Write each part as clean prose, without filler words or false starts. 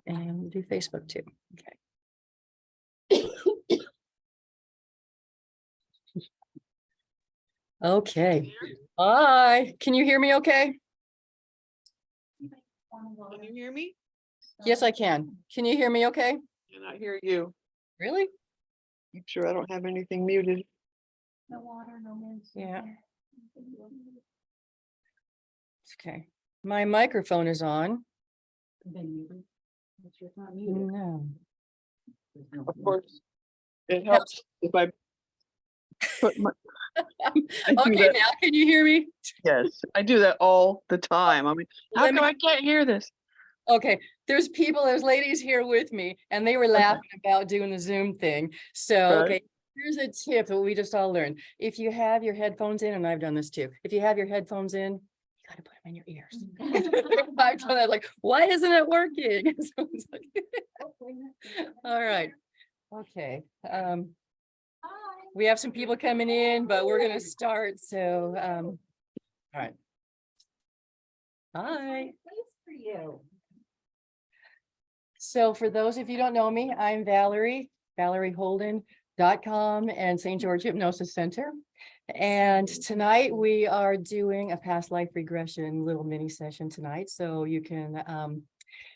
And we'll do Facebook too. Okay. Okay. Hi. Can you hear me okay? Can you hear me? Yes, I can. Can you hear me okay? Can I hear you? Really? Make sure I don't have anything muted. No water, no mints. Yeah. Okay. My microphone is on. No. Of course, it helps if I put my. I do Okay, that. now can you hear me? Yes, I do that all the time. I mean, how Let come me- I can't hear this? Okay, there's ladies here with me and they were laughing about doing the Zoom thing. So, Right. okay, here's a tip that we just all learned. If you have your headphones in, and I've done this too, if you have your headphones in, you gotta put them in your ears. I've done that, like, why isn't it working? So it's like- all right, okay. We have some people coming in, but we're gonna start, so, all right. Hi. For you. So for those of you who don't know me, I'm Valerie, ValerieHolden.com and St. George Hypnosis Center. And tonight we are doing a past life regression little mini session tonight, so you can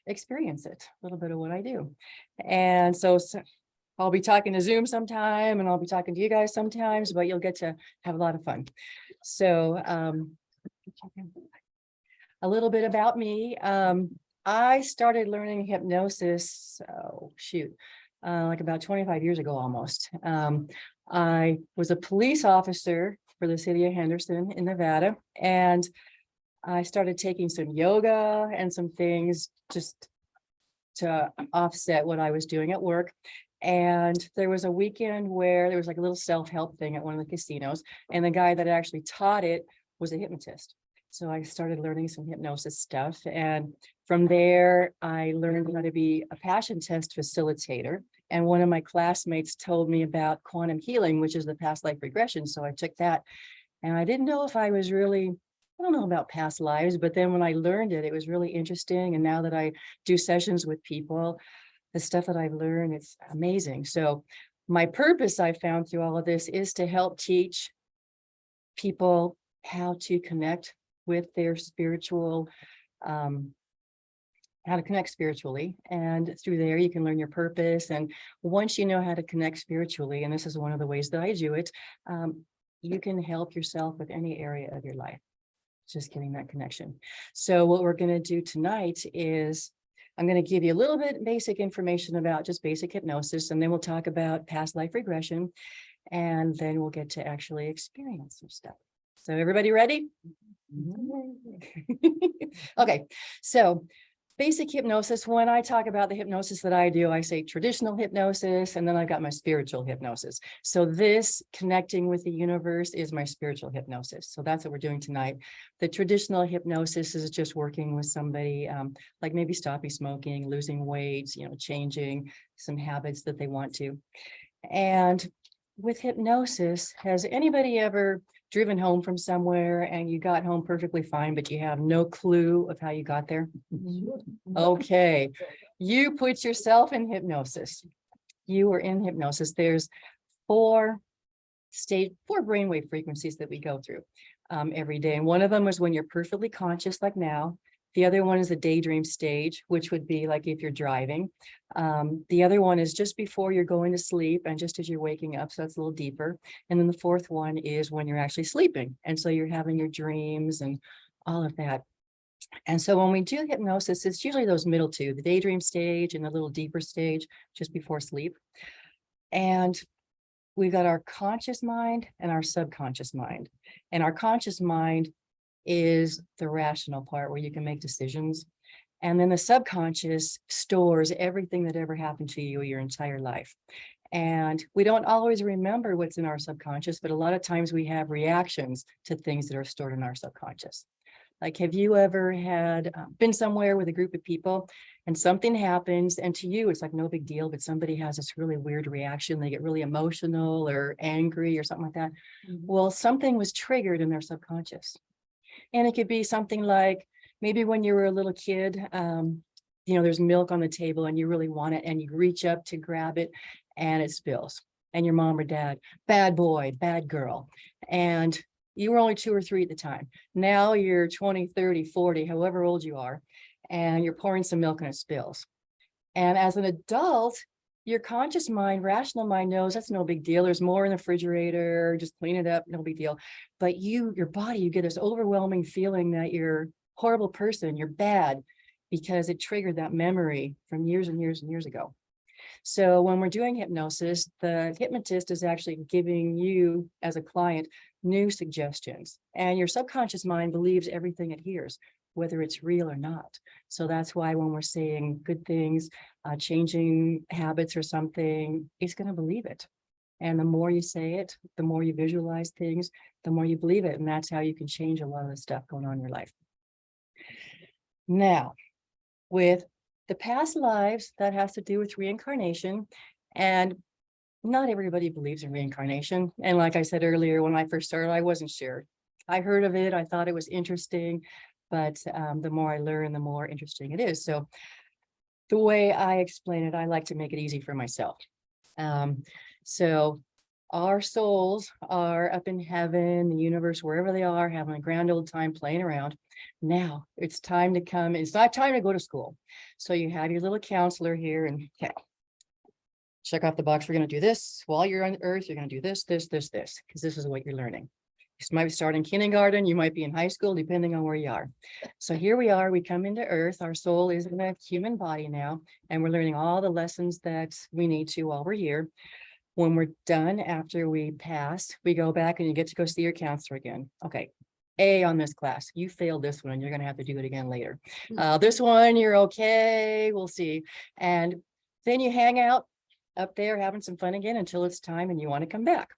experience it, a little bit of what I do. And so I'll be talking to Zoom sometime and I'll be talking to you guys sometimes, but you'll get to have a lot of fun. So a little bit about me. I started learning hypnosis, like about 25 years ago almost. I was a police officer for the city of Henderson in Nevada, and I started taking some yoga and some things just to offset what I was doing at work. And there was a weekend where there was like a little self-help thing at one of the casinos, and the guy that actually taught it was a hypnotist. So I started learning some hypnosis stuff. And from there, I learned how to be a passion test facilitator. And one of my classmates told me about quantum healing, which is the past life regression. So I took that, and I didn't know if I was really, I don't know about past lives, but then when I learned it, it was really interesting. And now that I do sessions with people, the stuff that I've learned, it's amazing. So my purpose I found through all of this is to help teach people how to connect with their spiritual, how to connect spiritually. And through there, you can learn your purpose. And once you know how to connect spiritually, and this is one of the ways that I do it, you can help yourself with any area of your life, just getting that connection. So what we're going to do tonight is I'm going to give you a little bit basic information about just basic hypnosis, and then we'll talk about past life regression, and then we'll get to actually experience some stuff. So everybody ready? Okay, so basic hypnosis. When I talk about the hypnosis that I do, I say traditional hypnosis, and then I've got my spiritual hypnosis. So this connecting with the universe is my spiritual hypnosis. So that's what we're doing tonight. The traditional hypnosis is just working with somebody, like maybe stopping smoking, losing weight, changing some habits that they want to. And with hypnosis, has anybody ever driven home from somewhere and you got home perfectly fine, but you have no clue of how you got there? Okay, you put yourself in hypnosis. You are in hypnosis. There's four brainwave frequencies that we go through every day. And one of them is when you're perfectly conscious, like now. The other one is the daydream stage, which would be like if you're driving. The other one is just before you're going to sleep and just as you're waking up. So that's a little deeper. And then the fourth one is when you're actually sleeping. And so you're having your dreams and all of that. And so when we do hypnosis, it's usually those middle two, the daydream stage and the little deeper stage just before sleep. And we've got our conscious mind and our subconscious mind. And our conscious mind is the rational part where you can make decisions. And then the subconscious stores everything that ever happened to you your entire life. And we don't always remember what's in our subconscious, but a lot of times we have reactions to things that are stored in our subconscious. Like, have you ever been somewhere with a group of people and something happens and to you, it's like no big deal, but somebody has this really weird reaction. They get really emotional or angry or something like that. Mm-hmm. Well, something was triggered in their subconscious. And it could be something like maybe when you were a little kid, there's milk on the table and you really want it and you reach up to grab it and it spills. And your mom or dad, bad boy, bad girl. And you were only 2 or 3 at the time. Now you're 20, 30, 40, however old you are, and you're pouring some milk and it spills. And as an adult, your conscious mind, rational mind knows that's no big deal. There's more in the refrigerator, just clean it up, no big deal. But your body, you get this overwhelming feeling that you're a horrible person, you're bad, because it triggered that memory from years and years and years ago. So when we're doing hypnosis, the hypnotist is actually giving you as a client new suggestions, and your subconscious mind believes everything it hears, whether it's real or not. So that's why when we're saying good things, changing habits or something, it's going to believe it. And the more you say it, the more you visualize things, the more you believe it. And that's how you can change a lot of the stuff going on in your life. Now, with the past lives, that has to do with reincarnation. And not everybody believes in reincarnation. And like I said earlier, when I first started, I wasn't sure. I heard of it. I thought it was interesting. But the more I learn, the more interesting it is. So the way I explain it, I like to make it easy for myself. So our souls are up in heaven, the universe, wherever they are, having a grand old time playing around. Now it's time to come. It's not time to go to school. So you have your little counselor here and okay, check off the box. We're going to do this while you're on Earth. You're going to do this, this, this, this, because this is what you're learning. You might start in kindergarten. You might be in high school, depending on where you are. So here we are. We come into Earth. Our soul is in a human body now, and we're learning all the lessons that we need to while we're here. When we're done, after we pass, we go back and you get to go see your counselor again. Okay. A on this class, you failed this one, and you're going to have to do it again later. This one, you're okay. We'll see. And then you hang out up there having some fun again until it's time and you want to come back.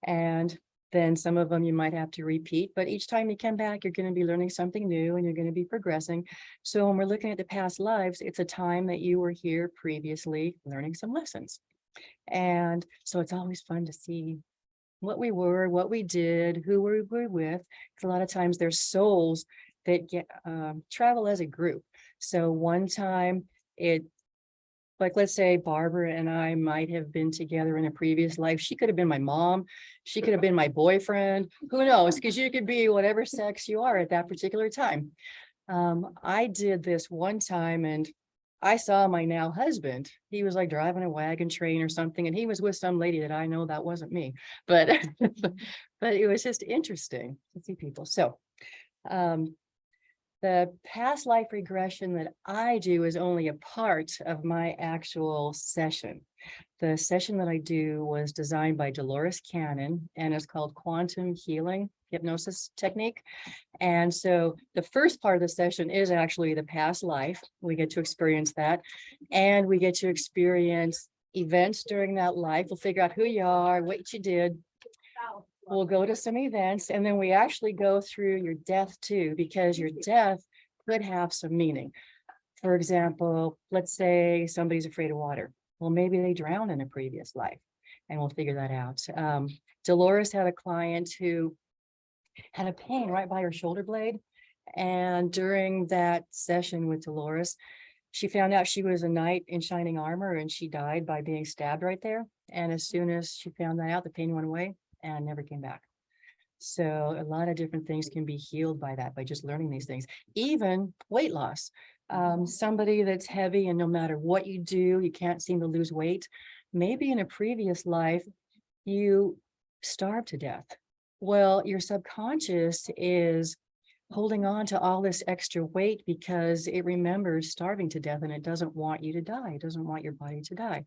And then some of them you might have to repeat, but each time you come back, you're going to be learning something new and you're going to be progressing. So when we're looking at the past lives, it's a time that you were here previously learning some lessons. And so it's always fun to see what we were, what we did, who we were with. Because a lot of times there's souls that get travel as a group. So one time like, let's say Barbara and I might have been together in a previous life. She could have been my mom. She could have been my boyfriend. Who knows? Because you could be whatever sex you are at that particular time. I did this one time and I saw my now husband. He was like driving a wagon train or something. And he was with some lady that I know that wasn't me. But, but it was just interesting to see people. So, the past life regression that I do is only a part of my actual session. The session that I do was designed by Dolores Cannon, and it's called Quantum Healing Hypnosis Technique. And so the first part of the session is actually the past life. We get to experience that, and we get to experience events during that life. We'll figure out who you are, what you did. We'll go to some events, and then we actually go through your death too, because your death could have some meaning. For example, let's say somebody's afraid of water. Well, maybe they drowned in a previous life, and we'll figure that out. Dolores had a client who had a pain right by her shoulder blade. And during that session with Dolores, she found out she was a knight in shining armor, and she died by being stabbed right there. And as soon as she found that out, the pain went away and never came back. So a lot of different things can be healed by that, by just learning these things. Even weight loss. Somebody that's heavy and no matter what you do, you can't seem to lose weight. Maybe in a previous life, you starved to death. Well, your subconscious is holding on to all this extra weight because it remembers starving to death and it doesn't want you to die. It doesn't want your body to die.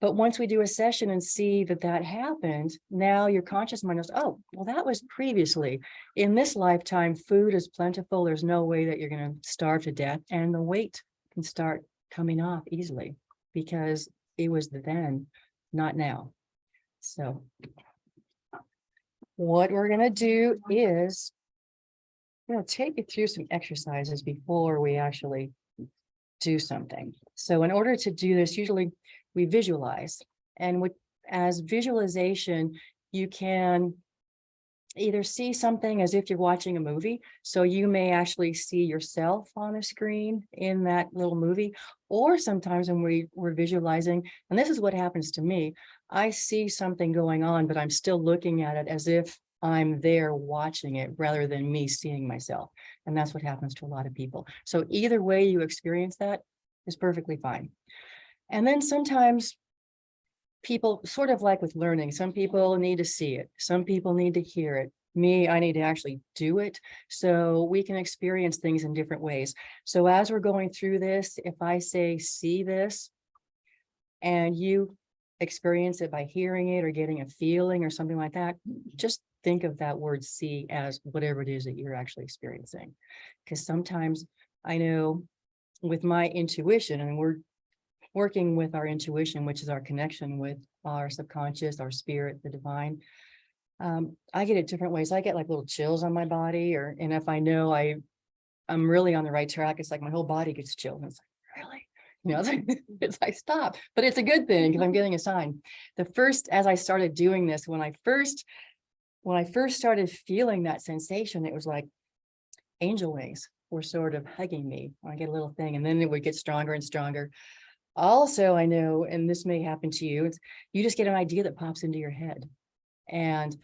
But once we do a session and see that that happened, now your conscious mind knows, oh, well, that was previously. In this lifetime, food is plentiful. There's no way that you're going to starve to death. And the weight can start coming off easily because it was then, not now. So what we're going to do is we're going to take you through some exercises before we actually do something. So in order to do this, usually we visualize, and as visualization, you can either see something as if you're watching a movie. So you may actually see yourself on a screen in that little movie. Or sometimes when we're visualizing, and this is what happens to me, I see something going on, but I'm still looking at it as if I'm there watching it rather than me seeing myself. And that's what happens to a lot of people. So either way you experience that is perfectly fine. And then sometimes people, sort of like with learning, some people need to see it, some people need to hear it. Me, I need to actually do it so we can experience things in different ways. So as we're going through this, if I say, see this, and you experience it by hearing it or getting a feeling or something like that, just think of that word see as whatever it is that you're actually experiencing. Because sometimes I know with my intuition, and we're working with our intuition, which is our connection with our subconscious, our spirit, the divine. I get it different ways. I get like little chills on my body, and if I know I'm really on the right track, it's like my whole body gets chilled. And it's like, really? It's like, stop. But it's a good thing because I'm getting a sign. As I started doing this, when I first started feeling that sensation, it was like angel wings were sort of hugging me. I get a little thing, and then it would get stronger and stronger. Also, I know, and this may happen to you, you just get an idea that pops into your head. And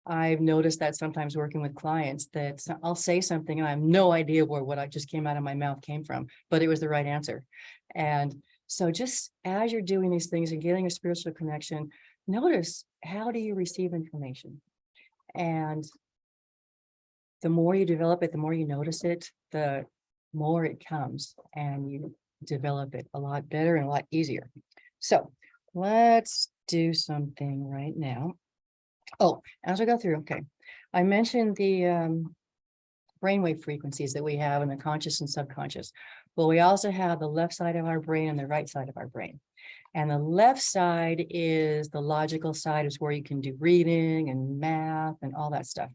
I've noticed that sometimes working with clients that I'll say something and I have no idea where what I just came out of my mouth came from, but it was the right answer. And so just as you're doing these things and getting a spiritual connection, notice, how do you receive information? And the more you develop it, the more you notice it, the more it comes, and you develop it a lot better and a lot easier. So let's do something right now. Oh, as we go through, okay. I mentioned the brainwave frequencies that we have in the conscious and subconscious. Well, we also have the left side of our brain and the right side of our brain. And the left side is the logical side, is where you can do reading and math and all that stuff.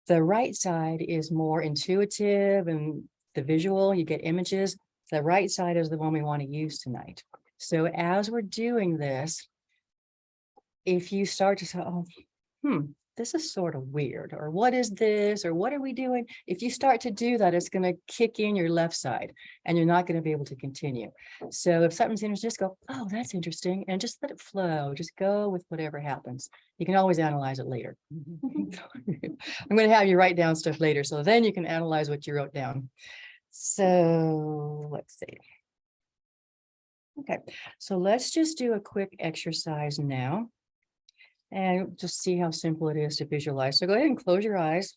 The right side is more intuitive and the visual, you get images. The right side is the one we want to use tonight. So as we're doing this, if you start to say, oh, this is sort of weird, or what is this, or what are we doing? If you start to do that, it's going to kick in your left side and you're not going to be able to continue. So if something's interesting, just go, oh, that's interesting, and just let it flow. Just go with whatever happens. You can always analyze it later. I'm going to have you write down stuff later, so then you can analyze what you wrote down. So let's see. Okay, so let's just do a quick exercise now and just see how simple it is to visualize. So go ahead and close your eyes.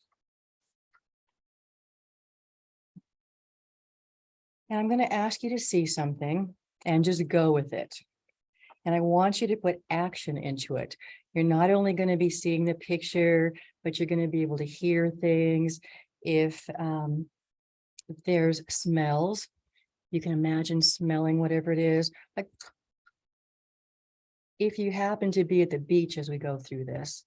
And I'm going to ask you to see something and just go with it. And I want you to put action into it. You're not only going to be seeing the picture, but you're going to be able to hear things. If there's smells, you can imagine smelling whatever it is. Like if you happen to be at the beach as we go through this,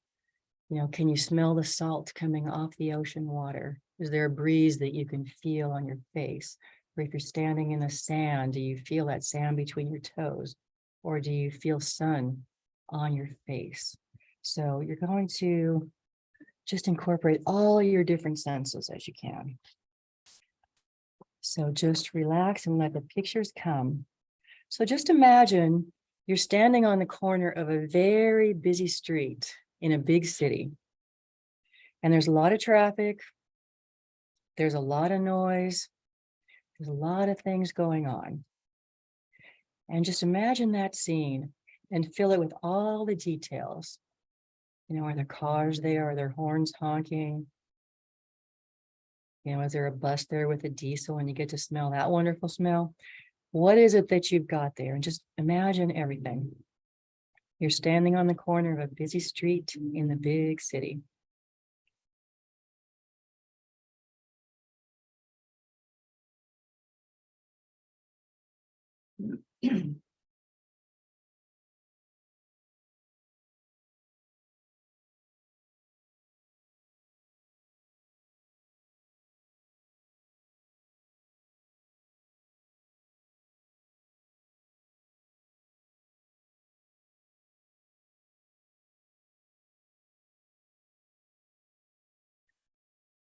can you smell the salt coming off the ocean water? Is there a breeze that you can feel on your face? Or if you're standing in the sand, do you feel that sand between your toes? Or do you feel sun on your face? So you're going to just incorporate all your different senses as you can. So just relax and let the pictures come. So just imagine you're standing on the corner of a very busy street in a big city. And there's a lot of traffic. There's a lot of noise. There's a lot of things going on. And just imagine that scene and fill it with all the details. Are there cars there? Are there horns honking? Is there a bus there with a diesel and you get to smell that wonderful smell? What is it that you've got there? And just imagine everything. You're standing on the corner of a busy street in the big city.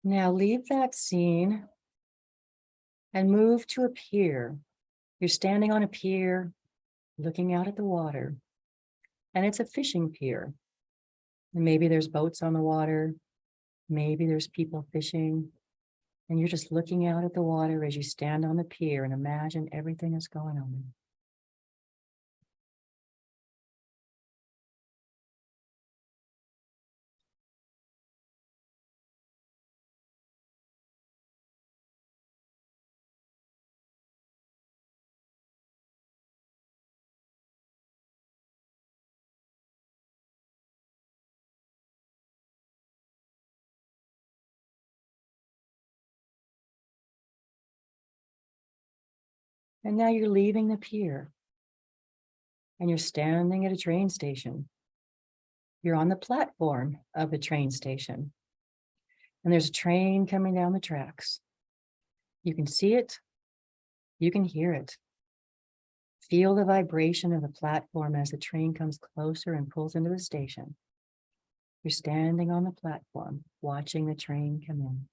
Now leave that scene and move to a pier. You're standing on a pier, looking out at the water, and it's a fishing pier. And maybe there's boats on the water, maybe there's people fishing, and you're just looking out at the water as you stand on the pier and imagine everything that's going on. And now you're leaving the pier and you're standing at a train station. You're on the platform of the train station. And there's a train coming down the tracks. You can see it. You can hear it. Feel the vibration of the platform as the train comes closer and pulls into the station. You're standing on the platform, watching the train come in.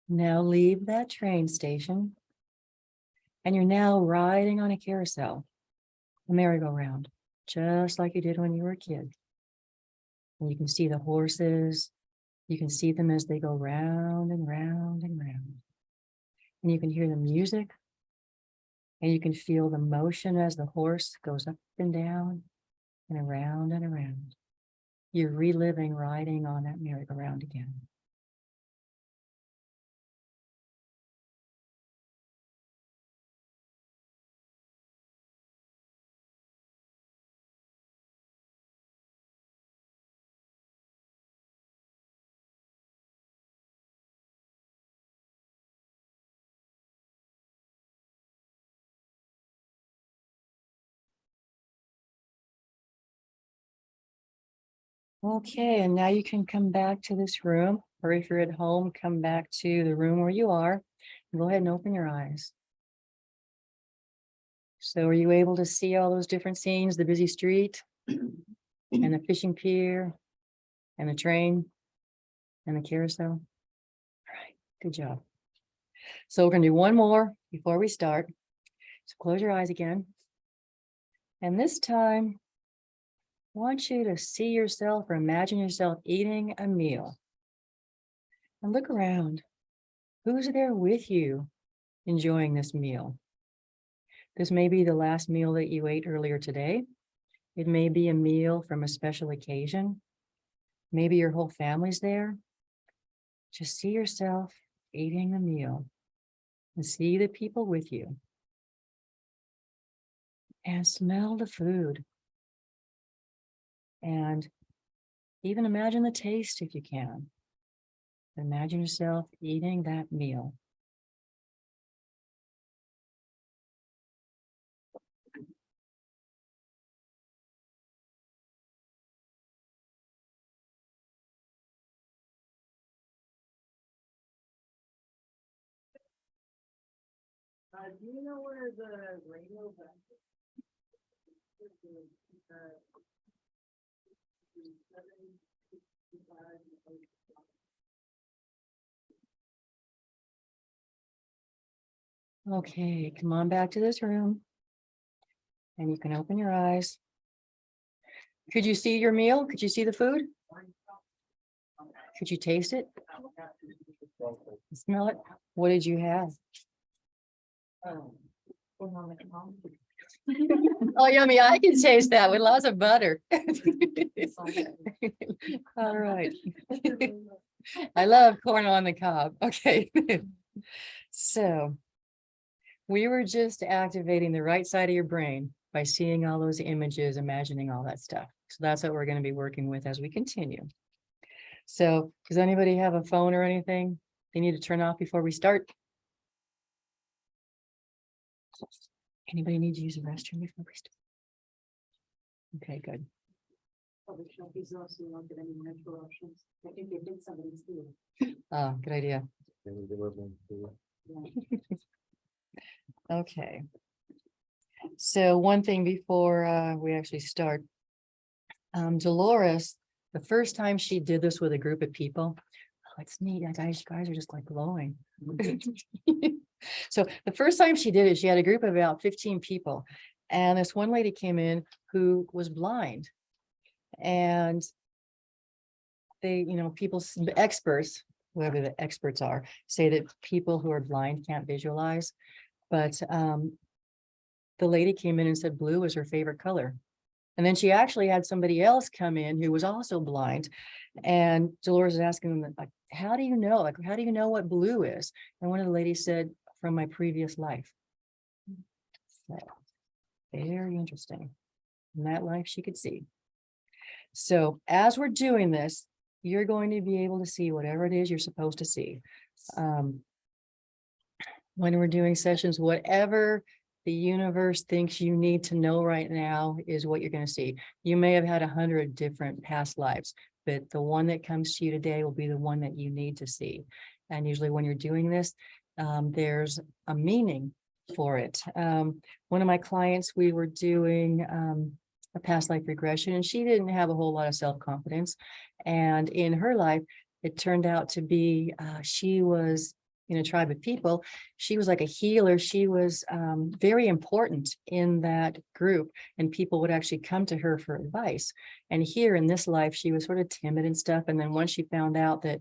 Now leave that train station and you're now riding on a carousel, a merry-go-round, just like you did when you were a kid. And you can see the horses, you can see them as they go round and round and round. And you can hear the music and you can feel the motion as the horse goes up and down and around and around. You're reliving riding on that merry-go-round again. Okay, and now you can come back to this room, or if you're at home, come back to the room where you are. Go ahead and open your eyes. So are you able to see all those different scenes, the busy street and the fishing pier and the train and the carousel? All right, good job. So we're gonna do one more before we start. So close your eyes again. And this time, I want you to see yourself or imagine yourself eating a meal. And look around. Who's there with you enjoying this meal? This may be the last meal that you ate earlier today. It may be a meal from a special occasion. Maybe your whole family's there. Just see yourself eating a meal and see the people with you. And smell the food. And even imagine the taste if you can. Imagine yourself eating that meal. Do you know where the radio is? Okay, come on back to this room. And you can open your eyes. Could you see your meal? Could you see the food? Could you taste it? Smell it? What did you have? Oh, yummy. I can taste that with lots of butter. All right. I love corn on the cob. Okay. So we were just activating the right side of your brain by seeing all those images, imagining all that stuff. So that's what we're going to be working with as we continue. So does anybody have a phone or anything they need to turn off before we start? Anybody need to use the restroom before we start? Okay, good. Probably shall be also not get any medical options. I think they did somebody's food. Good idea. Okay. So one thing before we actually start. Dolores, the first time she did this with a group of people, oh, it's neat. You guys are just like glowing. So the first time she did it, she had a group of about 15 people. And this one lady came in who was blind. And they, people, the experts, whoever the experts are, say that people who are blind can't visualize. But the lady came in and said blue was her favorite color. And then she actually had somebody else come in who was also blind. And Dolores is asking them, like, how do you know? Like, how do you know what blue is? And one of the ladies said, from my previous life. So, very interesting. In that life, she could see. So as we're doing this, you're going to be able to see whatever it is you're supposed to see. When we're doing sessions, whatever the universe thinks you need to know right now is what you're going to see. You may have had 100 different past lives, but the one that comes to you today will be the one that you need to see. And usually when you're doing this, there's a meaning for it. One of my clients, we were doing a past life regression, and she didn't have a whole lot of self-confidence. And in her life, it turned out to be she was in a tribe of people. She was like a healer. She was very important in that group, and people would actually come to her for advice. And here in this life, she was sort of timid and stuff. And then once she found out that,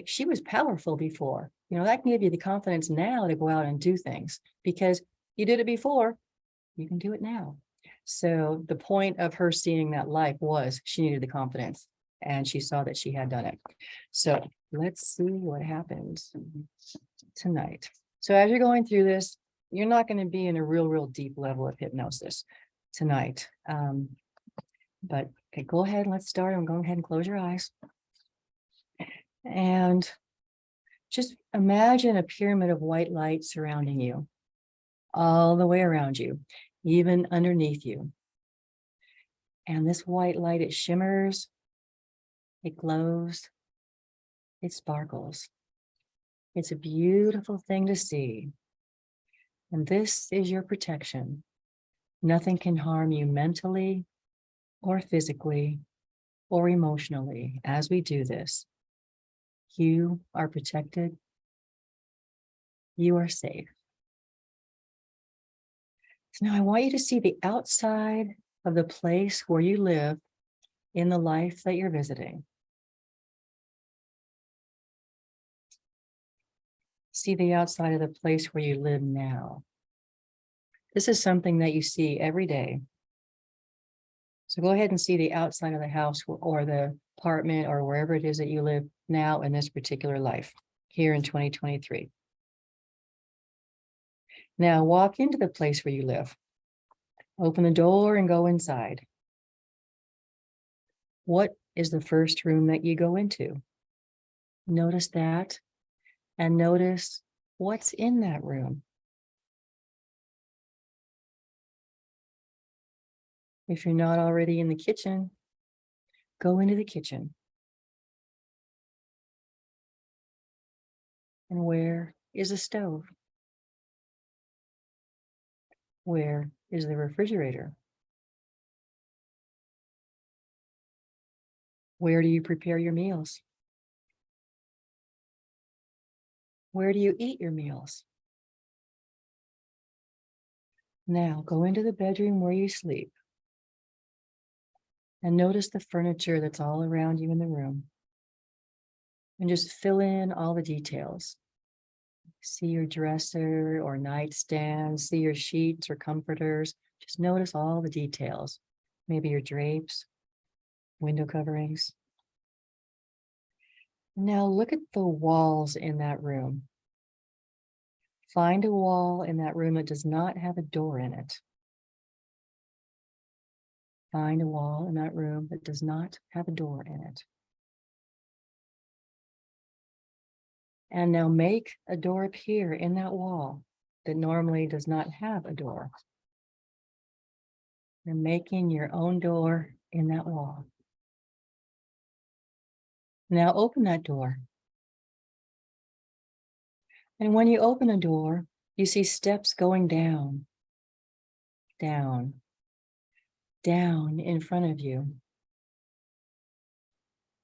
she was powerful before, that can give you the confidence now to go out and do things because you did it before, you can do it now. So the point of her seeing that life was she needed the confidence, and she saw that she had done it. So let's see what happens tonight. So as you're going through this, you're not going to be in a real deep level of hypnosis tonight. But okay, go ahead and let's start. I'm going ahead and close your eyes. And just imagine a pyramid of white light surrounding you, all the way around you, even underneath you. And this white light, it shimmers, it glows, it sparkles. It's a beautiful thing to see. And this is your protection. Nothing can harm you mentally or physically or emotionally as we do this. You are protected. You are safe. So now I want you to see the outside of the place where you live in the life that you're visiting. See the outside of the place where you live now. This is something that you see every day. So go ahead and see the outside of the house or the apartment or wherever it is that you live now in this particular life here in 2023. Now walk into the place where you live. Open the door and go inside. What is the first room that you go into? Notice that, and notice what's in that room. If you're not already in the kitchen, go into the kitchen. And where is a stove? Where is the refrigerator? Where do you prepare your meals? Where do you eat your meals? Now go into the bedroom where you sleep. And notice the furniture that's all around you in the room. And just fill in all the details. See your dresser or nightstand, see your sheets or comforters. Just notice all the details. Maybe your drapes, window coverings. Now look at the walls in that room. Find a wall in that room that does not have a door in it. Find a wall in that room that does not have a door in it. And now make a door appear in that wall that normally does not have a door. You're making your own door in that wall. Now open that door. And when you open a door, you see steps going down, down, down in front of you.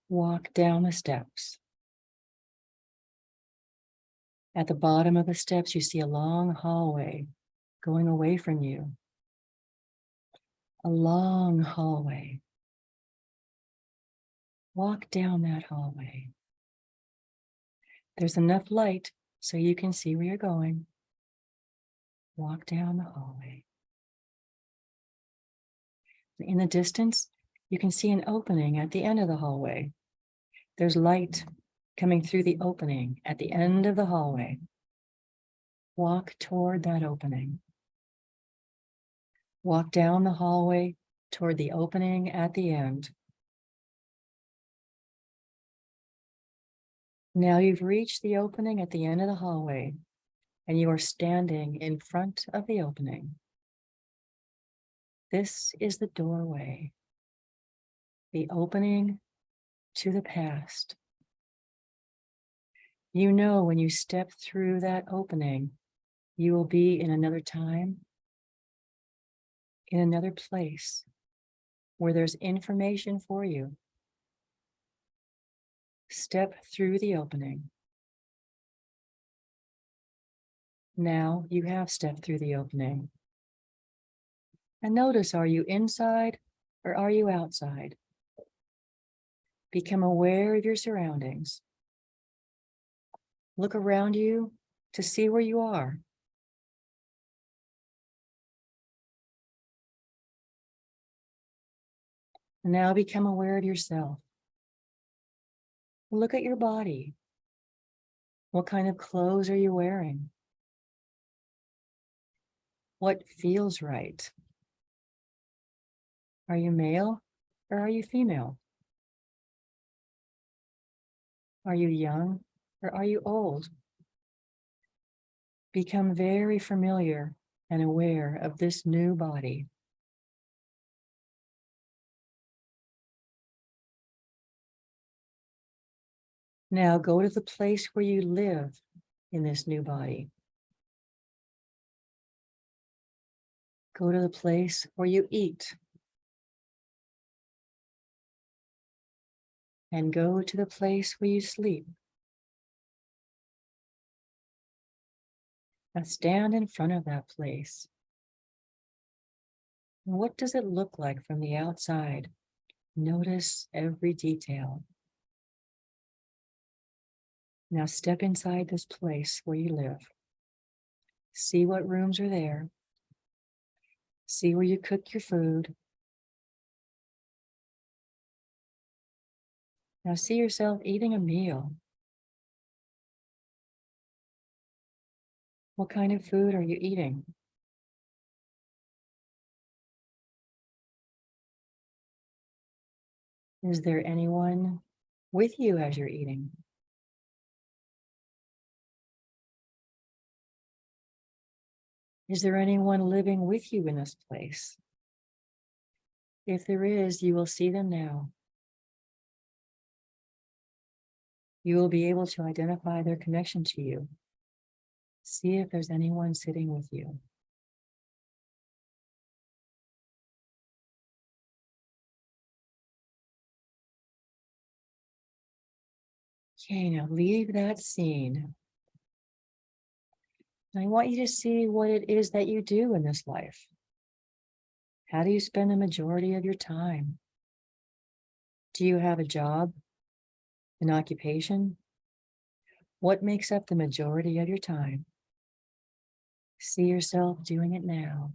Walk down the steps. At the bottom of the steps, you see a long hallway going away from you. A long hallway. Walk down that hallway. There's enough light so you can see where you're going. Walk down the hallway. In the distance, you can see an opening at the end of the hallway. There's light coming through the opening at the end of the hallway. Walk toward that opening. Walk down the hallway toward the opening at the end. Now you've reached the opening at the end of the hallway, and you are standing in front of the opening. This is the doorway, the opening to the past. You know when you step through that opening, you will be in another time, in another place, where there's information for you. Step through the opening. Now you have stepped through the opening. And notice, are you inside or are you outside? Become aware of your surroundings. Look around you to see where you are. Now become aware of yourself. Look at your body. What kind of clothes are you wearing? What feels right? Are you male or are you female? Are you young or are you old? Become very familiar and aware of this new body. Now go to the place where you live in this new body. Go to the place where you eat. And go to the place where you sleep. Now stand in front of that place. What does it look like from the outside? Notice every detail. Now step inside this place where you live. See what rooms are there. See where you cook your food. Now see yourself eating a meal. What kind of food are you eating? Is there anyone with you as you're eating? Is there anyone living with you in this place? If there is, you will see them now. You will be able to identify their connection to you. See if there's anyone sitting with you. Okay, now leave that scene. I want you to see what it is that you do in this life. How do you spend the majority of your time? Do you have a job, an occupation? What makes up the majority of your time? See yourself doing it now.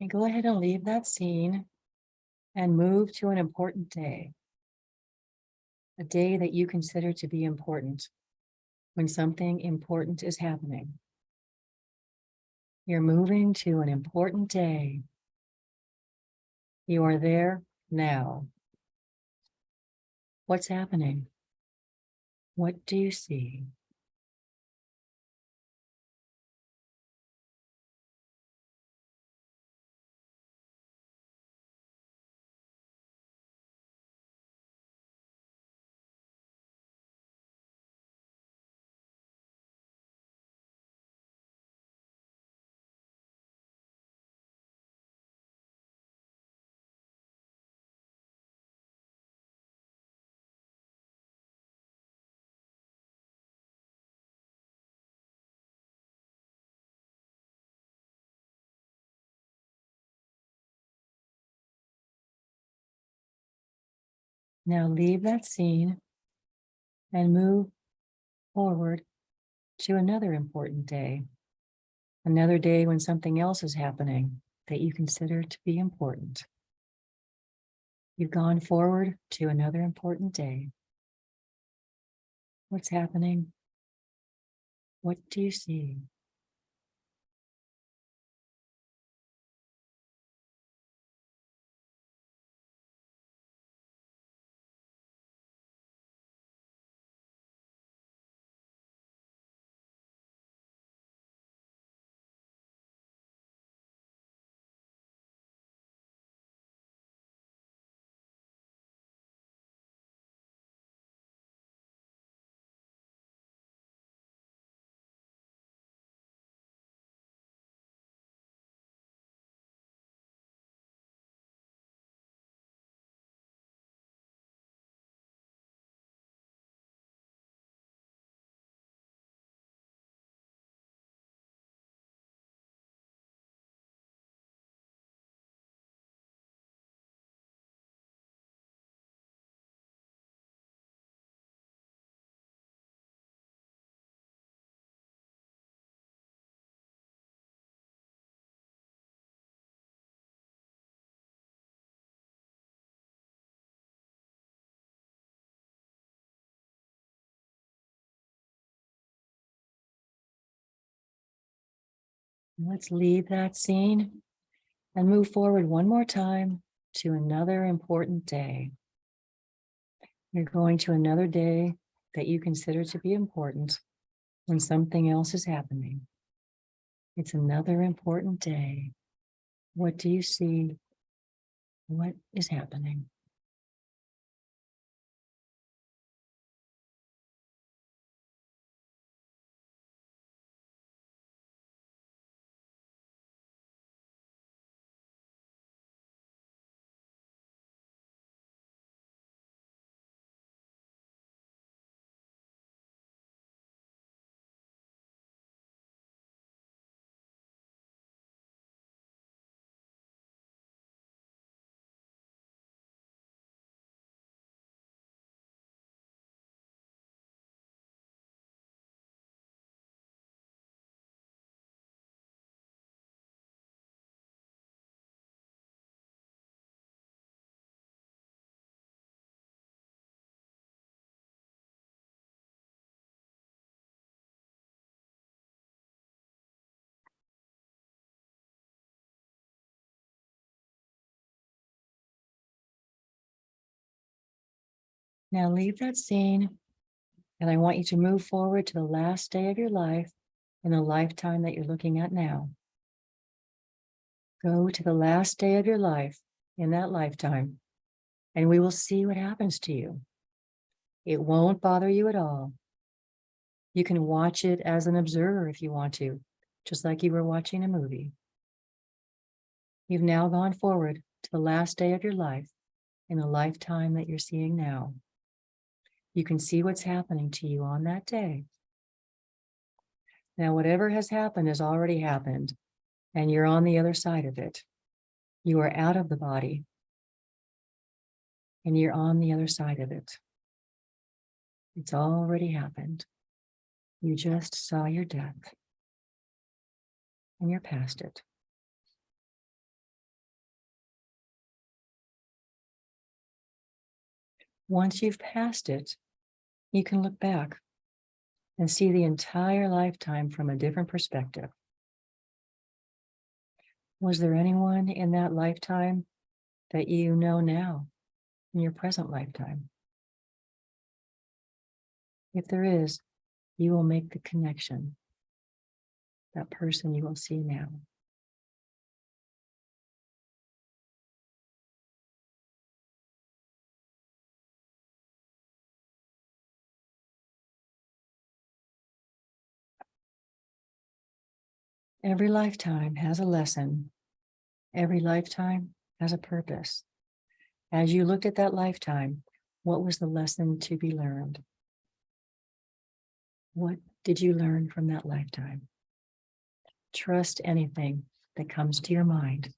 And go ahead and leave that scene and move to an important day. A day that you consider to be important when something important is happening. You're moving to an important day. You are there now. What's happening? What do you see? Now leave that scene and move forward to another important day. Another day when something else is happening that you consider to be important. You've gone forward to another important day. What's happening? What do you see? Let's leave that scene and move forward one more time to another important day. You're going to another day that you consider to be important when something else is happening. It's another important day. What do you see? What is happening? Now leave that scene, and I want you to move forward to the last day of your life in the lifetime that you're looking at now. Go to the last day of your life in that lifetime, and we will see what happens to you. It won't bother you at all. You can watch it as an observer if you want to, just like you were watching a movie. You've now gone forward to the last day of your life in the lifetime that you're seeing now. You can see what's happening to you on that day. Now, whatever has happened has already happened, and you're on the other side of it. You are out of the body, and you're on the other side of it. It's already happened. You just saw your death, and you're past it. Once you've passed it, you can look back and see the entire lifetime from a different perspective. Was there anyone in that lifetime that you know now in your present lifetime? If there is, you will make the connection. That person you will see now. Every lifetime has a lesson. Every lifetime has a purpose. As you looked at that lifetime, what was the lesson to be learned? What did you learn from that lifetime? Trust anything that comes to your mind.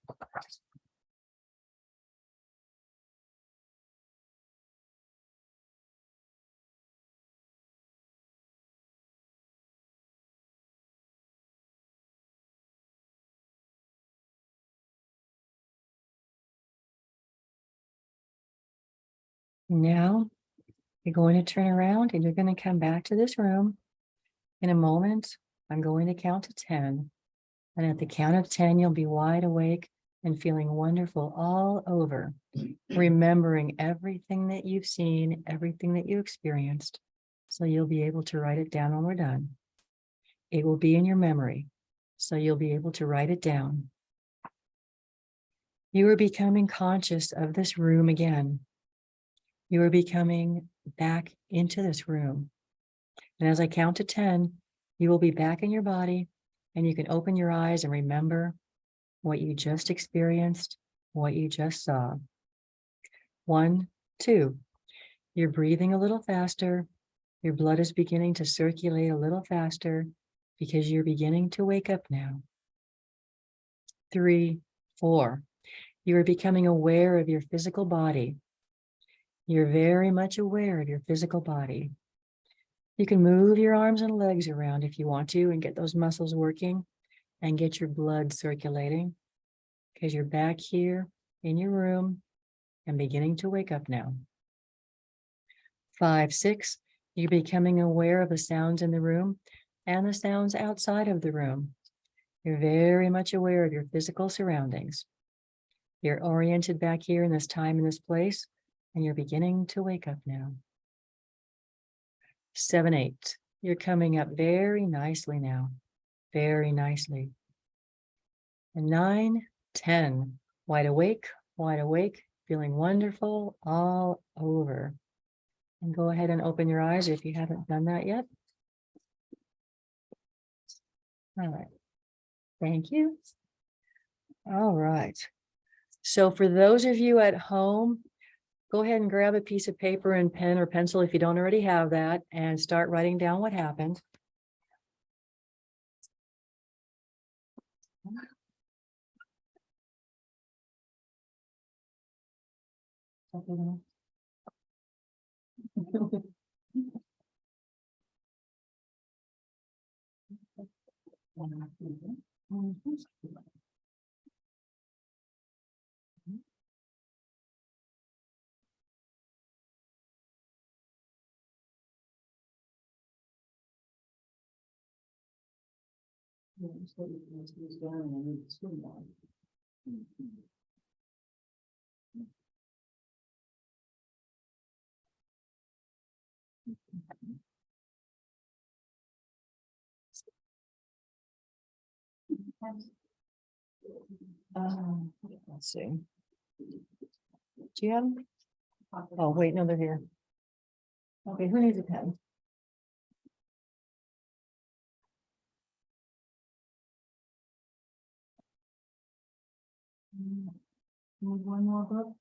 Now you're going to turn around and you're going to come back to this room. In a moment, I'm going to count to 10. And at the count of 10, you'll be wide awake and feeling wonderful all over, remembering everything that you've seen, everything that you experienced. So you'll be able to write it down when we're done. It will be in your memory, so you'll be able to write it down. You are becoming conscious of this room again. You are becoming back into this room. And as I count to 10, you will be back in your body and you can open your eyes and remember what you just experienced, what you just saw. 1, 2, you're breathing a little faster. Your blood is beginning to circulate a little faster because you're beginning to wake up now. 3, 4, you are becoming aware of your physical body. You're very much aware of your physical body. You can move your arms and legs around if you want to and get those muscles working and get your blood circulating because you're back here in your room and beginning to wake up now. 5, 6, you're becoming aware of the sounds in the room and the sounds outside of the room. You're very much aware of your physical surroundings. You're oriented back here in this time and this place, and you're beginning to wake up now. 7, 8, you're coming up very nicely now, very nicely. And 9, 10, wide awake, feeling wonderful all over. And go ahead and open your eyes if you haven't done that yet. All right, thank you. All right, so for those of you at home, go ahead and grab a piece of paper and pen or pencil if you don't already have that and start writing down what happened. Let's see. Do you have them? Oh, wait, no, they're here. Okay, who needs a pen? Need one more book?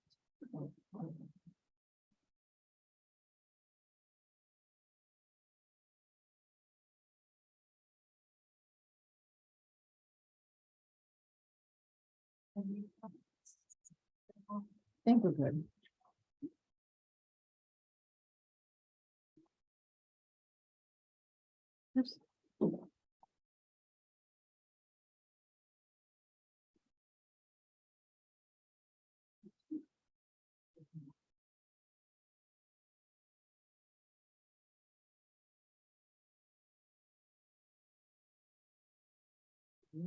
I think we're good. Oops. I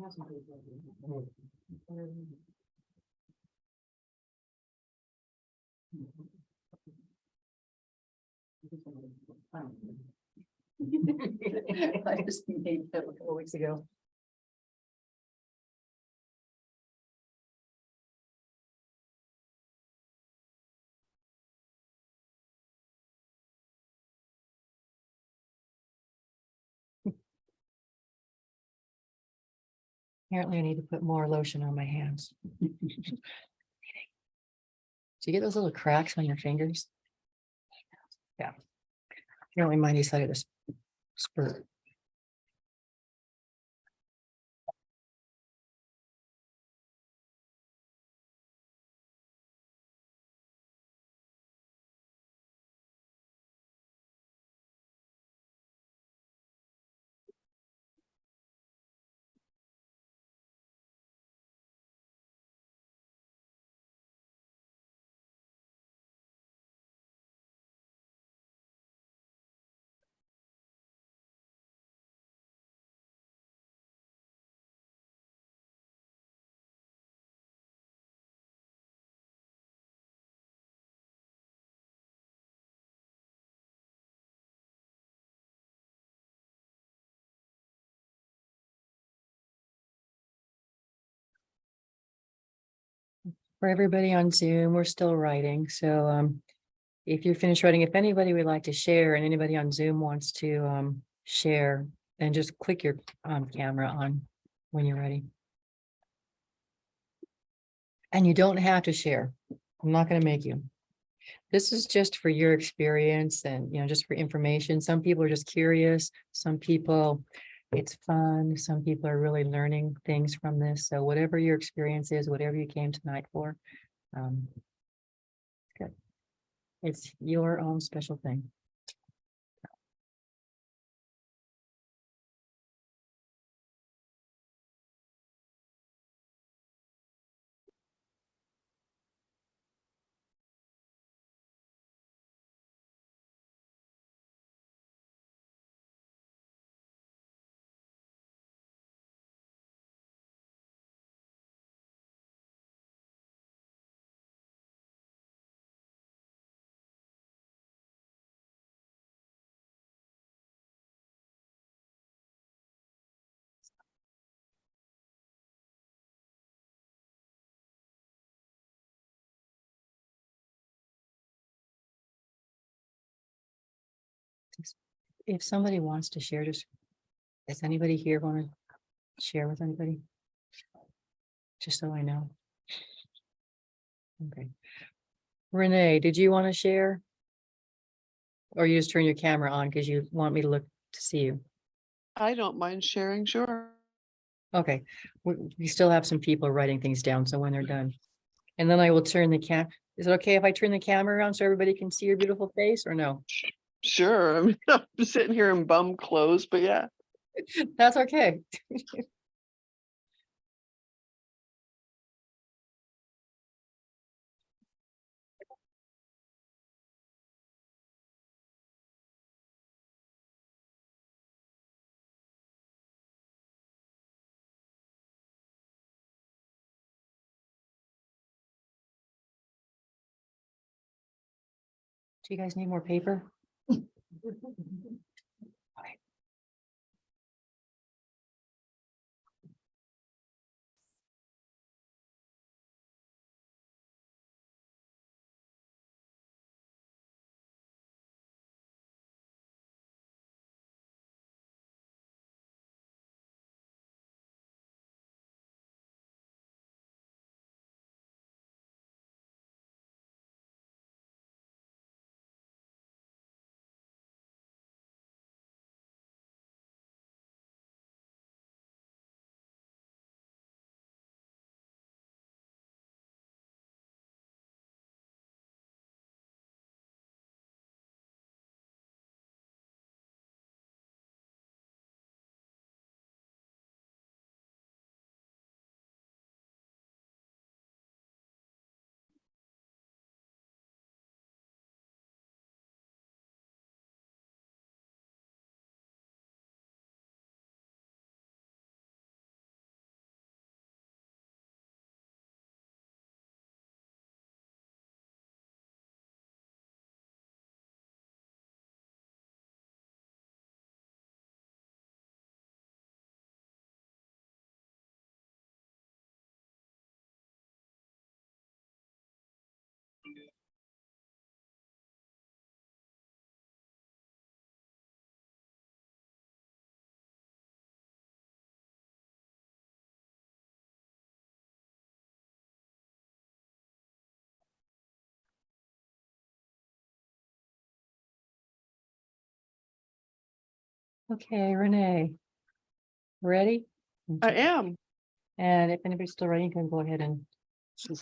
just made that a couple weeks ago. Apparently I need to put more lotion on my hands. Do you get those little cracks on your fingers? Yeah. Apparently mine decided to spurt. For everybody on Zoom, we're still writing, so if you're finished writing, if anybody would like to share and anybody on Zoom wants to share, then just click your camera on when you're ready. And you don't have to share. I'm not going to make you. This is just for your experience and, just for information. Some people are just curious. Some people, it's fun. Some people are really learning things from this. So whatever your experience is, whatever you came tonight for, good. It's your own special thing. If somebody wants to share, does anybody here want to share with anybody? Just so I know. Okay. Renee, did you want to share? Or you just turn your camera on because you want me to look to see you? I don't mind sharing, sure. Okay, we still have some people writing things down, so when they're done. And then I will turn the is it okay if I turn the camera around so everybody can see your beautiful face or no? Sure. I mean, I'm sitting here in bum clothes, but yeah. That's okay. Do you guys need more paper? Okay, Renee. Ready? I am. And if anybody's still ready, you can go ahead and. So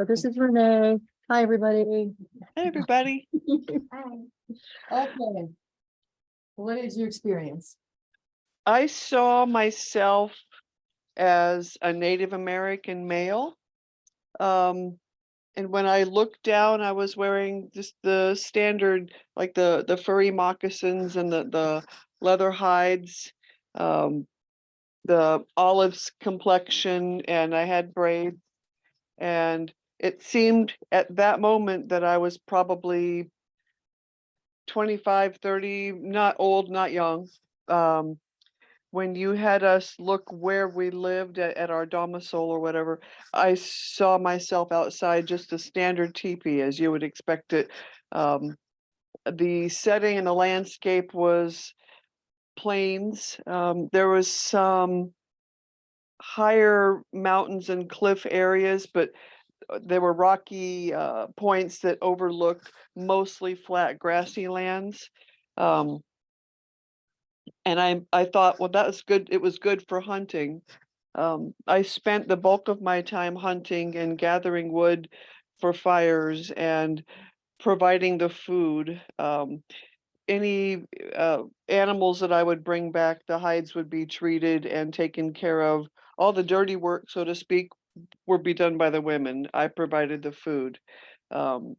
this is Renee. Hi, everybody. Hey, everybody. Okay. What is your experience? I saw myself as a Native American male. And when I looked down, I was wearing just the standard, like the furry moccasins and the leather hides, um, the olive complexion, and I had braids. And it seemed at that moment that I was probably 25, 30, not old, not young. Um, when you had us look where we lived at our domicile or whatever, I saw myself outside just a standard teepee as you would expect it. Um, the setting and the landscape was plains. There was some higher mountains and cliff areas, but there were rocky points that overlooked mostly flat grassy lands. Um, and I thought, well, that was good. It was good for hunting. I spent the bulk of my time hunting and gathering wood for fires and providing the food. Any animals that I would bring back, the hides would be treated and taken care of. All the dirty work, so to speak, would be done by the women. I provided the food. Um,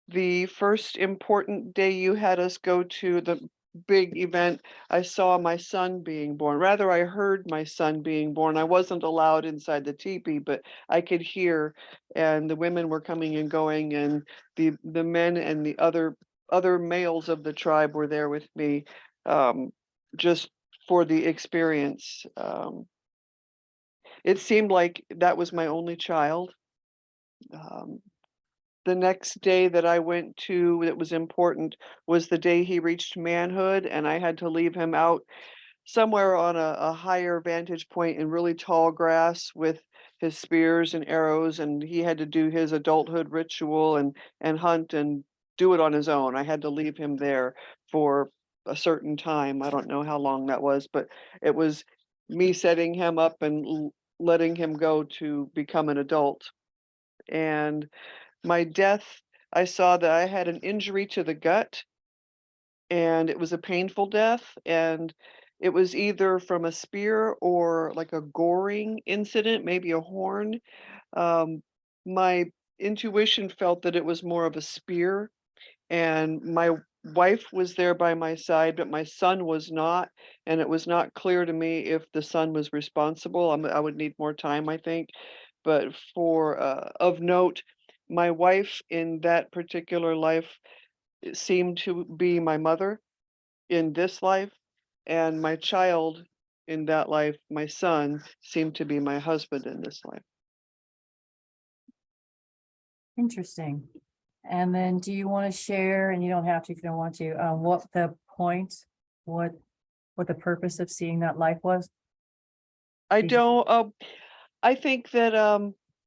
the first important day you had us go to the big event, I saw my son being born. Rather, I heard my son being born. I wasn't allowed inside the teepee, but I could hear, and the women were coming and going, and the men and the other males of the tribe were there with me, just for the experience. It seemed like that was my only child. Um, the next day that I went to that was important was the day he reached manhood, and I had to leave him out somewhere on a higher vantage point in really tall grass with his spears and arrows, and he had to do his adulthood ritual and hunt and do it on his own. I had to leave him there for a certain time. I don't know how long that was, but it was me setting him up and letting him go to become an adult. And my death, I saw that I had an injury to the gut, and it was a painful death, and it was either from a spear or like a goring incident, maybe a horn. Um, my intuition felt that it was more of a spear, and my wife was there by my side, but my son was not, and it was not clear to me if the son was responsible. I would need more time, I think. But for of note, my wife in that particular life seemed to be my mother in this life, and my child in that life, my son, seemed to be my husband in this life. Interesting. And then do you want to share, and you don't have to if you don't want to, what the point, what the purpose of seeing that life was? I Did you- don't, I think that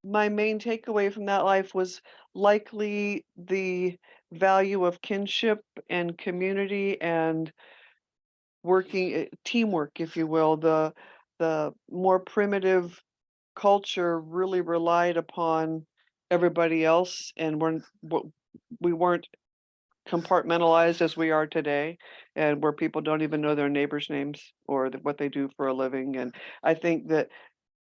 my main takeaway from that life was likely the value of kinship and community and working teamwork, if you will. The more primitive culture really relied upon everybody else, and we weren't compartmentalized as we are today, and where people don't even know their neighbors' names or what they do for a living. And I think that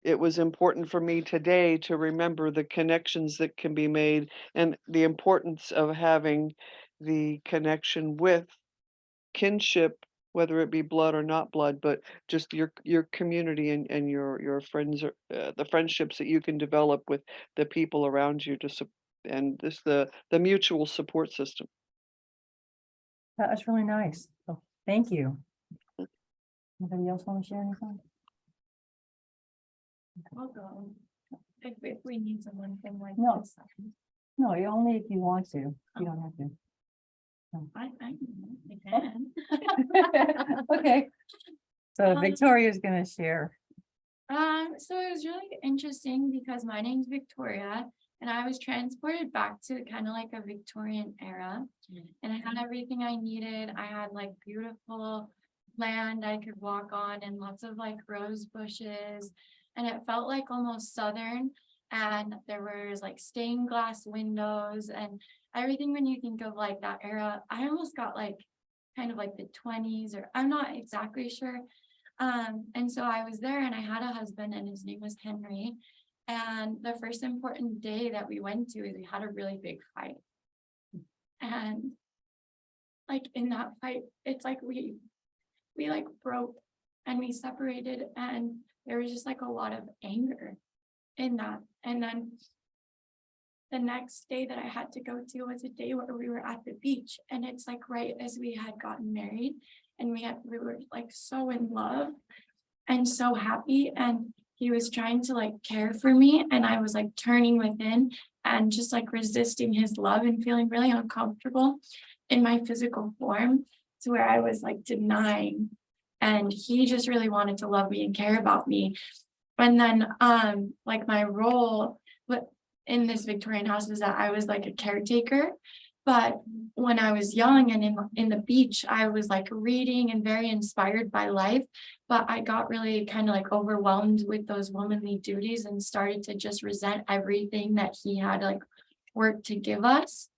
it was important for me today to remember the connections that can be made and the importance of having the connection with kinship, whether it be blood or not blood, but just your community and your friends, or the friendships that you can develop with the people around you and this the mutual support system. That was really nice. Oh, thank you. Anybody else want to share anything? I'll go. If we need someone from like. No. this side. No, only if you want to. You don't have to. I can. Okay. So Victoria's gonna share. So it was really interesting because my name's Victoria And I was transported back to kind of like a Victorian era. And I had everything I needed. I had like beautiful land I could walk on and lots of like rose bushes. And it felt like almost southern. And there was like stained glass windows and everything when you think of like that era. I almost got like kind of like the 20s, or I'm not exactly sure. And so I was there and I had a husband and his name was Henry. And the first important day that we went to is we had a really big fight. And like in that fight, it's like we like broke and we separated, and there was just like a lot of anger in that. And then the next day that I had to go to was a day where we were at the beach, and it's like right as we had gotten married and we were like so in love and so happy, and he was trying to like care for me, and I was like turning within and just like resisting his love and feeling really uncomfortable in my physical form, to where I was like denying, and he just really wanted to love me and care about me. And then like my role in this Victorian house was that I was like a caretaker. But when I was young and in the beach, I was like reading and very inspired by life. But I got really kind of like overwhelmed with those womanly duties and started to just resent everything that he had like worked to give us.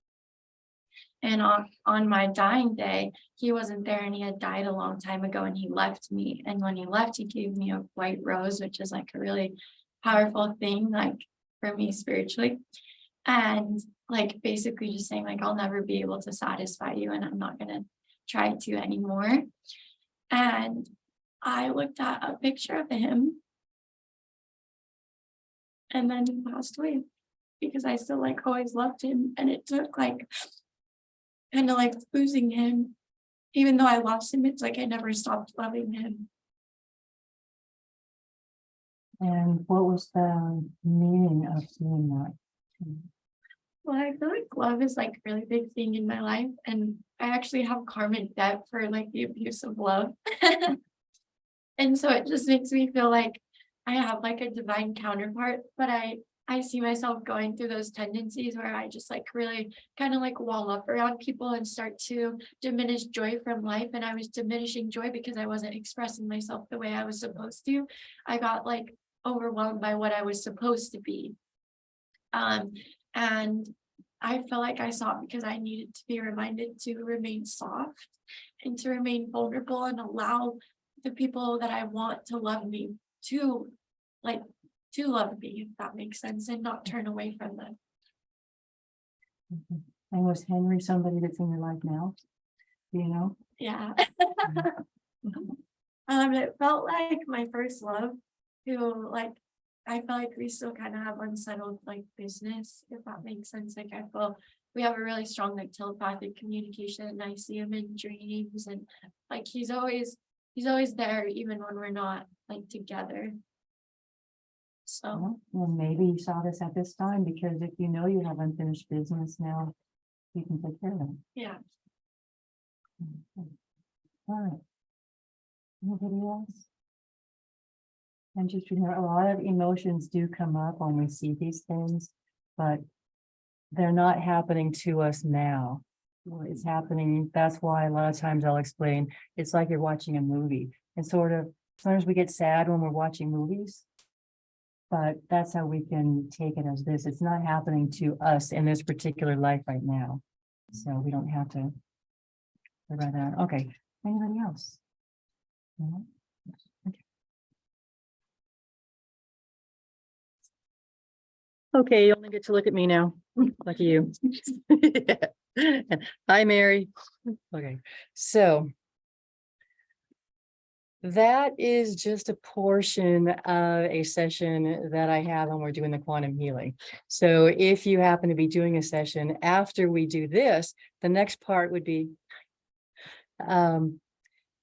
And on my dying day, he wasn't there, and he had died a long time ago, and he left me. And when he left, he gave me a white rose, which is like a really powerful thing, like for me spiritually. And like basically just saying like, I'll never be able to satisfy you, and I'm not gonna try to anymore. And I looked at a picture of him, and then he passed away, because I still like always loved him. And it took like kind of like losing him, even though I lost him, it's like I never stopped loving him. And what was the meaning of doing that? Well, I feel like love is like a really big thing in my life, and I actually have karmic debt for like the abuse of love. And so it just makes me feel like I have like a divine counterpart, but I see myself going through those tendencies where I just like really kind of like wall up around people and start to diminish joy from life. And I was diminishing joy because I wasn't expressing myself the way I was supposed to. I got like overwhelmed by what I was supposed to be. And I felt like I saw it because I needed to be reminded to remain soft and to remain vulnerable and allow the people that I want to love me to love me, if that makes sense, and not turn away from them. Mhm. And was Henry somebody that's in your life now? Do you know? Yeah. It felt like my first love, who like I feel like we still kind of have unsettled like business, if that makes sense. Like I feel we have a really strong like telepathic communication, and I see him in dreams, and like he's always there even when we're not like together. So Well, maybe you saw this at this time, because if you know you have unfinished business now, you can take care of it. yeah. Okay. All right. Anybody else? And just remember, a lot of emotions do come up when we see these things, but they're not happening to us now. Well, it's happening. That's why a lot of times I'll explain, it's like you're watching a movie, and sort of sometimes we get sad when we're watching movies. But that's how we can take it as this. It's not happening to us in this particular life right now. So we don't have to worry about that. Okay, anybody else? No? Okay, you only get to look at me now. Lucky you. Hi, Mary. Okay, so that is just a portion of a session that I have when we're doing the quantum healing. So if you happen to be doing a session after we do this, the next part would be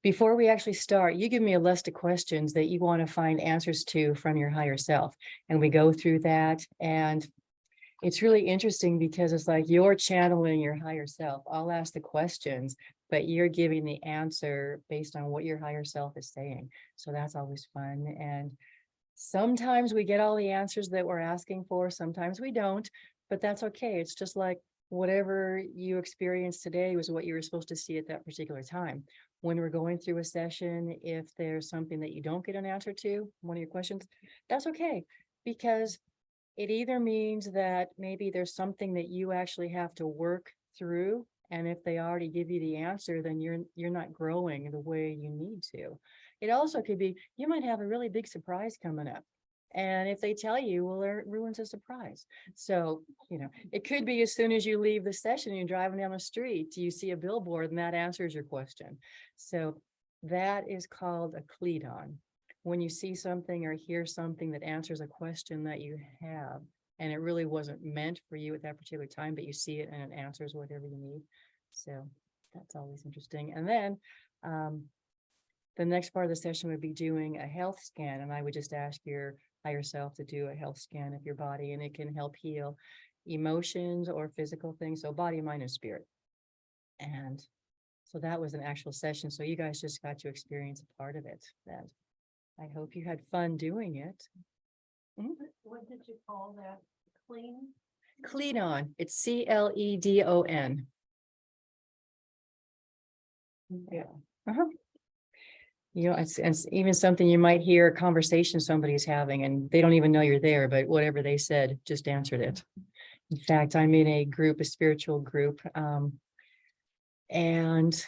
before we actually start, you give me a list of questions that you want to find answers to from your higher self. And we go through that, and it's really interesting because it's like you're channeling your higher self. I'll ask the questions, but you're giving the answer based on what your higher self is saying. So that's always fun. And Sometimes we get all the answers that we're asking for, sometimes we don't, but that's okay. It's just like whatever you experienced today was what you were supposed to see at that particular time. When we're going through a session, if there's something that you don't get an answer to, one of your questions, that's okay. Because it either means that maybe there's something that you actually have to work through. And if they already give you the answer, then you're not growing the way you need to. It also could be, you might have a really big surprise coming up. And if they tell you, well, it ruins the surprise. So, it could be as soon as you leave the session and you're driving down the street, you see a billboard and that answers your question. So that is called a cleat-on. When you see something or hear something that answers a question that you have, and it really wasn't meant for you at that particular time, but you see it and it answers whatever you need. So that's always interesting. And then the next part of the session would be doing a health scan. And I would just ask your higher self to do a health scan of your body, and it can help heal emotions or physical things. So body, mind, and spirit. And so that was an actual session. So you guys just got to experience a part of it. That I hope you had fun doing it. What did you call that? Clean? Cleat-on. It's CLEDON. Yeah. It's even something you might hear a conversation somebody's having and they don't even know you're there, but whatever they said, just answered it. In fact, I'm in a spiritual group, and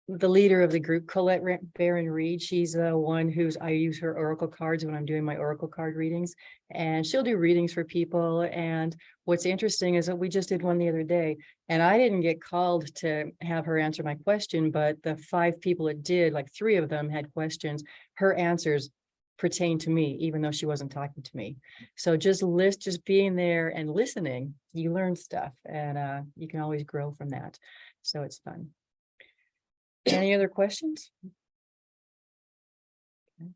the leader of the group, Colette Barron Reed, she's the one I use her oracle cards when I'm doing my oracle card readings, and she'll do readings for people. And what's interesting is that we just did one the other day, and I didn't get called to have her answer my question, but the 5 people it did, like 3 of them had questions. Her answers pertain to me, even though she wasn't talking to me. So just being there and listening, you learn stuff, and you can always grow from that. So it's fun. Any other questions? Okay.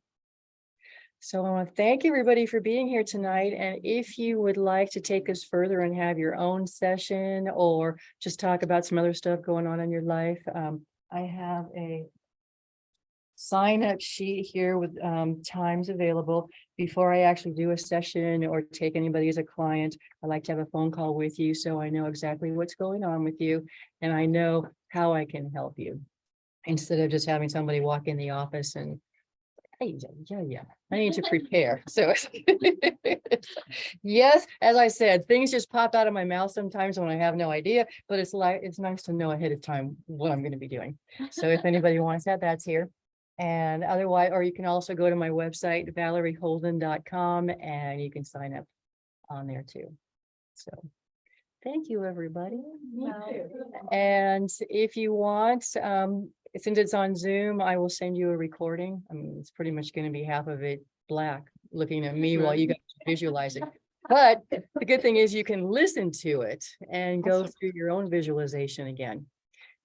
So I want to thank everybody for being here tonight. And if you would like to take us further and have your own session or just talk about some other stuff going on in your life, I have a sign-up sheet here with times available. Before I actually do a session or take anybody as a client, I like to have a phone call with you so I know exactly what's going on with you and I know how I can help you. Instead of just having somebody walk in the office and, hey, yeah, I need to prepare. So yes, as I said, things just pop out of my mouth sometimes when I have no idea, but it's nice to know ahead of time what I'm going to be doing. So if anybody wants that, that's here. And otherwise, or you can also go to my website, valerieholden.com, and you can sign up on there too. So thank you, everybody. And if you want, since it's on Zoom, I will send you a recording. I mean, it's pretty much going to be half of it black, looking at me while you guys visualize it. But the good thing is you can listen to it and go through your own visualization again.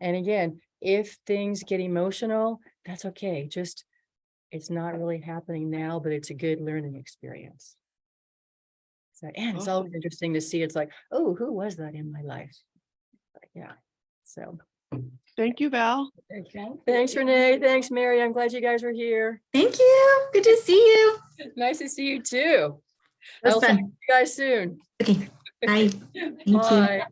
And again, if things get emotional, that's okay. Just, it's not really happening now, but it's a good learning experience. So, and it's always interesting to see, it's like, oh, who was that in my life? But yeah, so. Thank you, Val. Okay. Thanks, Renee. Thanks, Mary. I'm glad you guys were here. Thank you. Good to see you. Nice to see you too. That was I'll see fun. you guys soon. Okay. Bye. Thank you. Bye.